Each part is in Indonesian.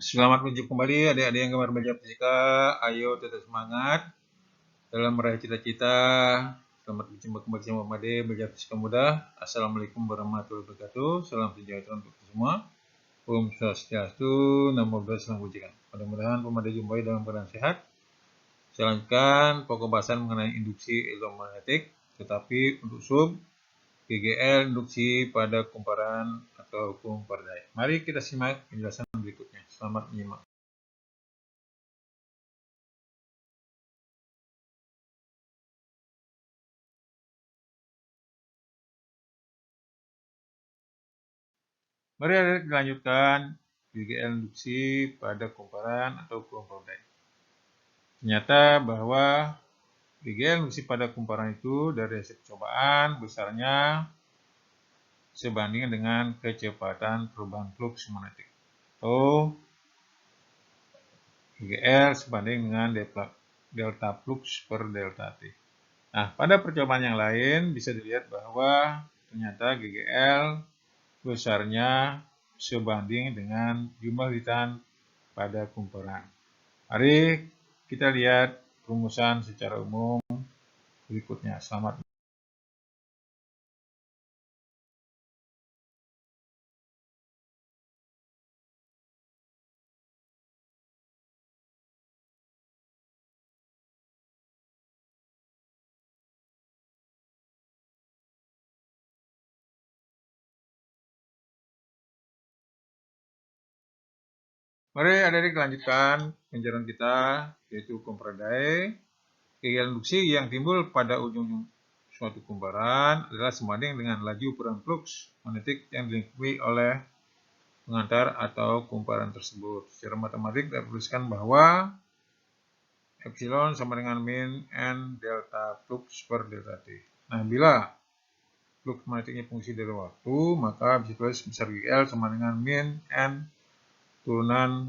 Selamat berjumpa kembali adik-adik yang gemar belajar fisika. Ayo tetap semangat dalam meraih cita-cita. Selamat berjumpa kembali sama Made belajar fisika mudah. Assalamualaikum warahmatullahi wabarakatuh. Salam sejahtera untuk kita semua. Om Swastiastu, Namo Buddhaya, Salam Kebajikan. Mudah-mudahan Pemade jumpai dalam keadaan sehat. Saya lanjutkan pokok bahasan mengenai induksi elektromagnetik, tetapi untuk sub GGL induksi pada kumparan atau hukum Faraday. Mari kita simak penjelasan berikutnya. Selamat menyimak. Mari dilanjutkan GGL induksi pada kumparan atau hukum Faraday. Ternyata bahwa GGL induksi pada kumparan itu dari hasil percobaan besarnya sebanding dengan kecepatan perubahan flux magnetik atau GGL sebanding dengan delta flux per delta T. Nah, pada percobaan yang lain bisa dilihat bahwa ternyata GGL besarnya sebanding dengan jumlah litian pada kumparan. Mari kita lihat rumusan secara umum berikutnya. Selamat. Mari adik-adik lanjutkan penjelasan kita, yaitu hukum Faraday. GGL induksi yang timbul pada ujung suatu kumparan adalah sebanding dengan laju perubahan flux magnetik yang dilingkupi oleh pengantar atau kumparan tersebut. Secara matematik dapat dituliskan bahwa epsilon sama dengan min n delta flux per delta T. Nah, bila flux magnetiknya fungsi dari waktu, maka bisa tulis besar GL sama dengan min n turunan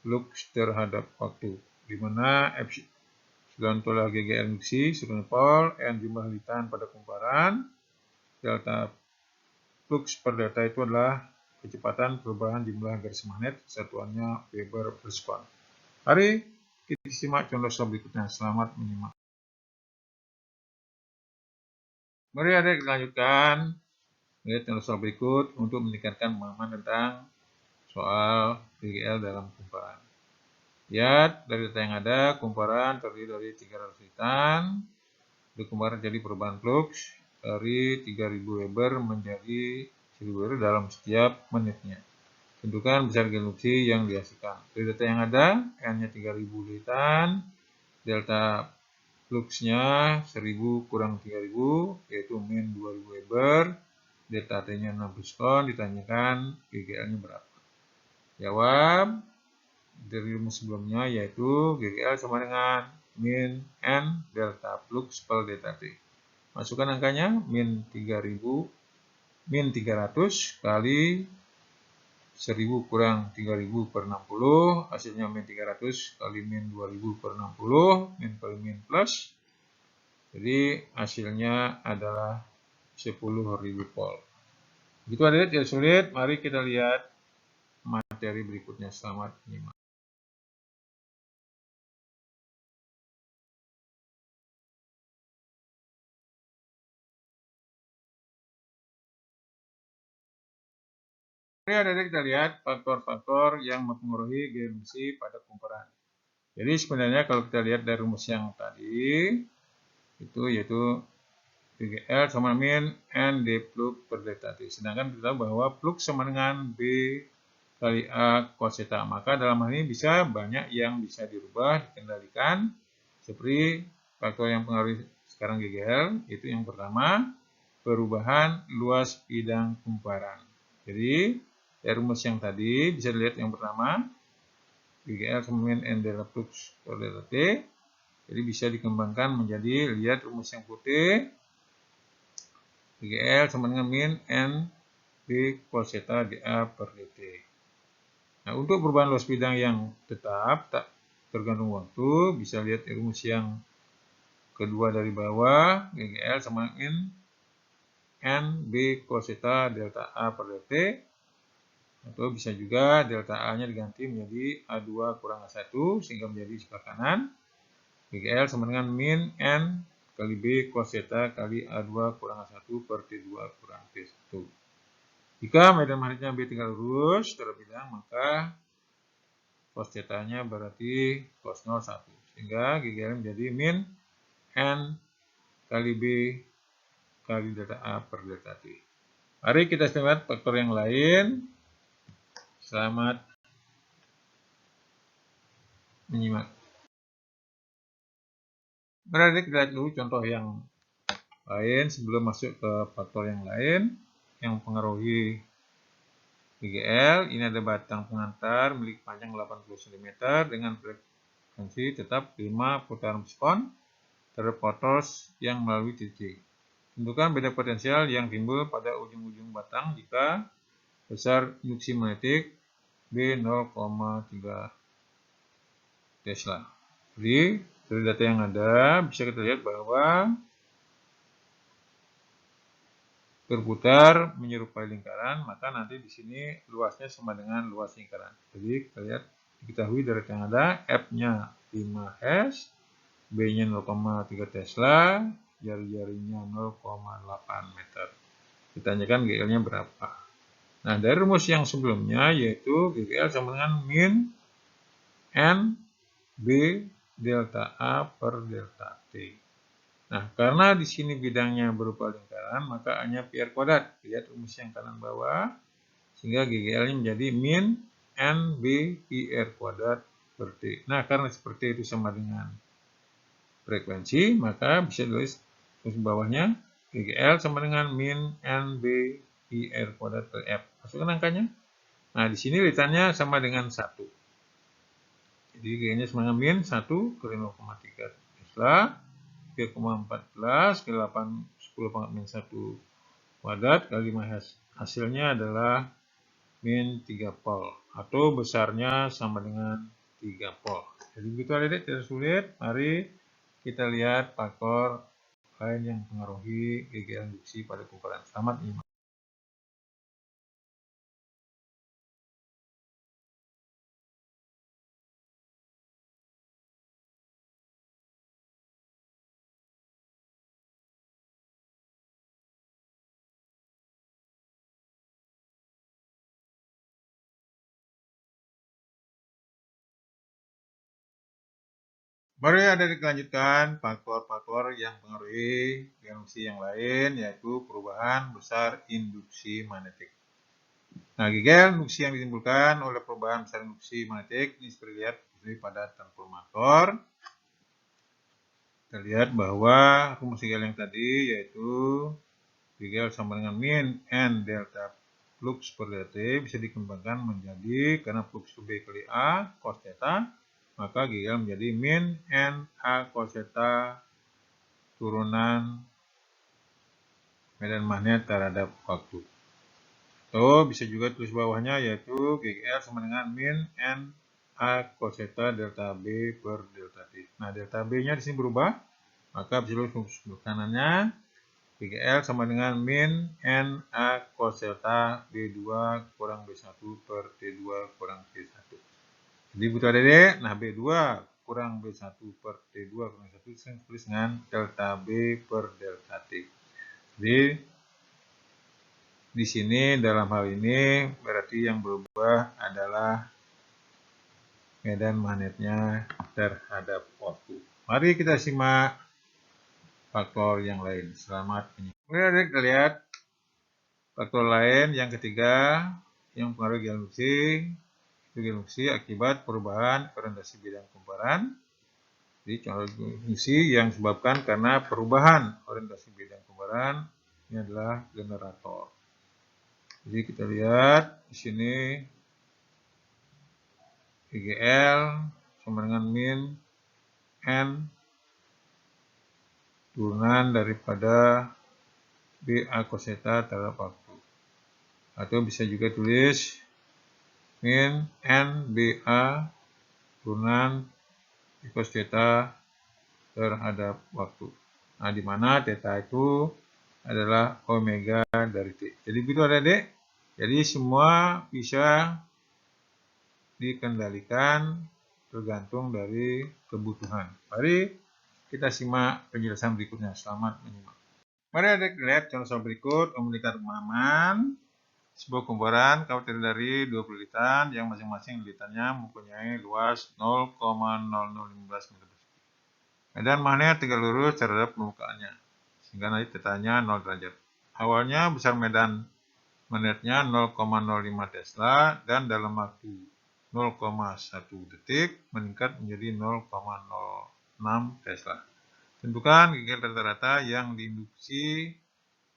flux terhadap waktu, di mana epsilon itulah GGL induksi, suruh pol, n jumlah litian pada kumparan, delta flux per delta itu adalah kecepatan perubahan jumlah garis magnet, satuannya Weber per sekon. Mari kita simak contoh soal berikutnya. Selamat menyimak. Mari adik lanjutkan lihat contoh soal berikut untuk meningkatkan pemahaman tentang soal GGL dalam kumparan. Lihat dari data yang ada, kumparan terdiri dari 300 litian. Di kumparan jadi perubahan flux dari 3000 Weber menjadi 1000 Weber dalam setiap menitnya. Tentukan besar induksi yang dihasilkan. Dari data yang ada, N-nya 3000 litian, delta fluxnya 1000 kurang 3000, yaitu min 2000 Weber, delta T-nya 60 sekon, ditanyakan GGL-nya berapa. Jawab dari rumus sebelumnya, yaitu GGL sama dengan min N delta flux per delta T. Masukkan angkanya, min 300 kali 1000 kurang 3000 per 60, hasilnya min 300 kali min 2000 per 60, min kali min plus, jadi hasilnya adalah 10.000 volt. Begitu adik, tidak sulit. Mari kita lihat materi berikutnya. Selamat menyimak. Mari adik-adik kita lihat faktor-faktor yang mempengaruhi GMC pada kumparan. Jadi sebenarnya kalau kita lihat dari rumus yang tadi, itu yaitu GGL sama min N D flux per delta T. Sedangkan kita tahu bahwa flux sama dengan B kali A cos theta. Maka dalam hal ini bisa banyak yang bisa dirubah, dikendalikan. Seperti faktor yang mempengaruhi sekarang GGL, itu yang pertama, perubahan luas bidang kumparan. Jadi dari rumus yang tadi bisa dilihat yang pertama, GGL sama min N delta flux per delta T. Jadi bisa dikembangkan menjadi, lihat rumus yang putih, GGL sama dengan min N B cos theta dA per dt. Nah, untuk perubahan luas bidang yang tetap, tak tergantung waktu, bisa lihat rumus yang kedua dari bawah, GGL sama dengan N B cos theta delta A per dt. Atau bisa juga delta A-nya diganti menjadi A2 kurang A1 sehingga menjadi sebelah kanan. GGL sama dengan min N kali B cos theta kali A2 kurang A1 per T2 kurang T1. Jika medan magnetnya B tinggal lurus terlebih dahulu, maka cos theta-nya berarti cos 0, 1. Sehingga GGL menjadi min N kali B kali delta A per delta T. Mari kita lihat faktor yang lain. Selamat menyimak. Berarti kita lihat dulu contoh yang lain sebelum masuk ke faktor yang lain yang mempengaruhi GGL. Ini ada batang pengantar memiliki panjang 80 cm dengan frekuensi tetap 5 putaran sekon terpotong yang melalui titik. Tentukan beda potensial yang timbul pada ujung-ujung batang jika besar induksi magnetik B 0,3 Tesla. Jadi dari data yang ada bisa kita lihat bahwa berputar menyerupai lingkaran, maka nanti di sini luasnya sama dengan luas lingkaran. Jadi kita lihat diketahui dari data yang ada F-nya 5S, B-nya 0,3 Tesla, jari-jarinya 0,8 meter. Ditanyakan GL-nya berapa. Nah, dari rumus yang sebelumnya yaitu GL sama dengan min N B delta A per delta T. Nah, karena di sini bidangnya berupa lingkaran, maka A-nya pi r kuadrat. Lihat rumus yang kanan bawah. Sehingga GGL-nya menjadi min N B pi r kuadrat per T. Nah, karena seperti itu sama dengan frekuensi, maka bisa tulis terus bawahnya GGL sama dengan min N B pi r kuadrat per F. Masukkan angkanya. Nah, di sini litannya sama dengan 1. Jadi G-nya sama dengan min 1 kali 0,3 Tesla, 3,14 kali 8, 10 pangkat min 1 kuadrat kali 5 hasilnya adalah min 3 volt. Atau besarnya sama dengan 3 volt. Jadi begitu adik-adik, tidak sulit. Mari kita lihat faktor lain yang mempengaruhi GGL induksi pada kumparan. Selamat menyimak. Mari ada dilanjutkan faktor-faktor yang mempengaruhi induksi yang lain, yaitu perubahan besar induksi magnetik. Nah, GGL induksi yang ditimbulkan oleh perubahan besar induksi magnetik ini seperti lihat pada transformator. Kita lihat bahwa rumus GGL yang tadi yaitu GGL sama dengan min N delta flux per delta T bisa dikembangkan menjadi karena flux B kali A cos theta, maka GGL menjadi min N A cos theta turunan medan magnet terhadap waktu. Atau bisa juga tulis bawahnya yaitu GGL sama dengan min N A cos theta delta B per delta T. Nah, delta B-nya di sini berubah, maka bisa tulis sebelah kanannya GGL sama dengan min N A cos theta B2 kurang B1 per T2 kurang T1. Jadi butuh adik-adik, nah B2 kurang B1 per T2 kurang B1 saya tulis dengan delta B per delta T. Jadi di sini dalam hal ini berarti yang berubah adalah medan magnetnya terhadap waktu. Mari kita simak faktor yang lain. Selamat menyimak. Kemudian kita lihat faktor lain yang ketiga yang mempengaruhi induksi akibat perubahan orientasi bidang kumparan. Jadi contoh induksi yang disebabkan karena perubahan orientasi bidang kumparan ini adalah generator. Jadi kita lihat di sini GGL sama dengan min N turunan daripada BA cos theta terhadap waktu. Atau bisa juga tulis min N BA turunan cos theta terhadap waktu. Nah, di mana theta itu adalah omega dari T. Jadi begitu adik-adik. Jadi semua bisa dikendalikan tergantung dari kebutuhan. Mari kita simak penjelasan berikutnya. Selamat menyimak. Mari adik lihat contoh berikut memiliki pemahaman sebuah kumparan kalau terdiri dari 20 lilitan yang masing-masing lilitannya mempunyai luas 0,0015 meter persegi. Medan magnet tegak lurus terhadap permukaannya sehingga nanti tetanya 0 derajat. Awalnya besar medan magnetnya 0,05 Tesla dan dalam waktu 0,1 detik meningkat menjadi 0,06 Tesla. Tentukan GGL rata-rata yang diinduksi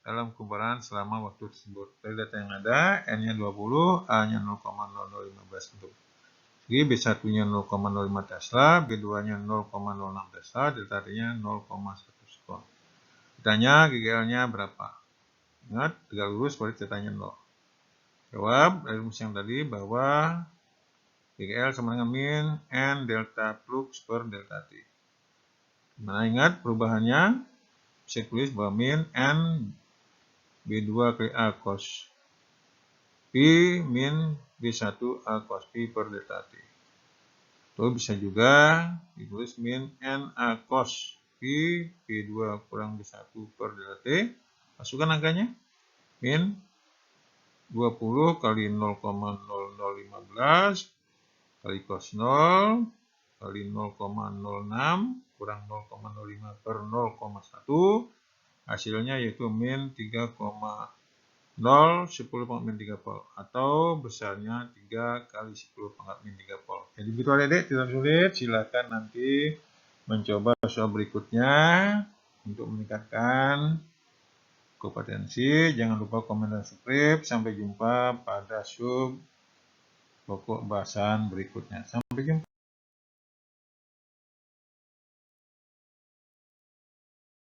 dalam kumparan selama waktu tersebut. Dari data yang ada, N-nya 20, A-nya 0,0015 meter persegi, B1-nya 0,05 Tesla, B2-nya 0,06 Tesla, delta T-nya 0,1 sekon. Ditanya GGL-nya berapa? Ingat, tegak lurus berarti tetanya 0. Jawab dari rumus yang tadi bahwa GGL sama dengan min N delta flux per delta T. Nah, ingat perubahannya, bisa tulis bahwa min N B2 kali A cos P min B1 A cos P per delta T. Atau bisa juga ditulis min N A cos P B2 kurang B1 per delta T. Masukkan angkanya. Min 20 kali 0,0015 kali cos 0 kali 0,06 kurang 0,05 per 0,1. Hasilnya yaitu min 3,0 10 pangkat min 3 volt atau besarnya 3 kali 10 pangkat min 3 volt. Jadi begitu adik-adik, tidak sulit. Silakan nanti mencoba soal berikutnya untuk meningkatkan kompetensi. Jangan lupa komen dan subscribe. Sampai jumpa pada sub pokok bahasan berikutnya. Sampai jumpa.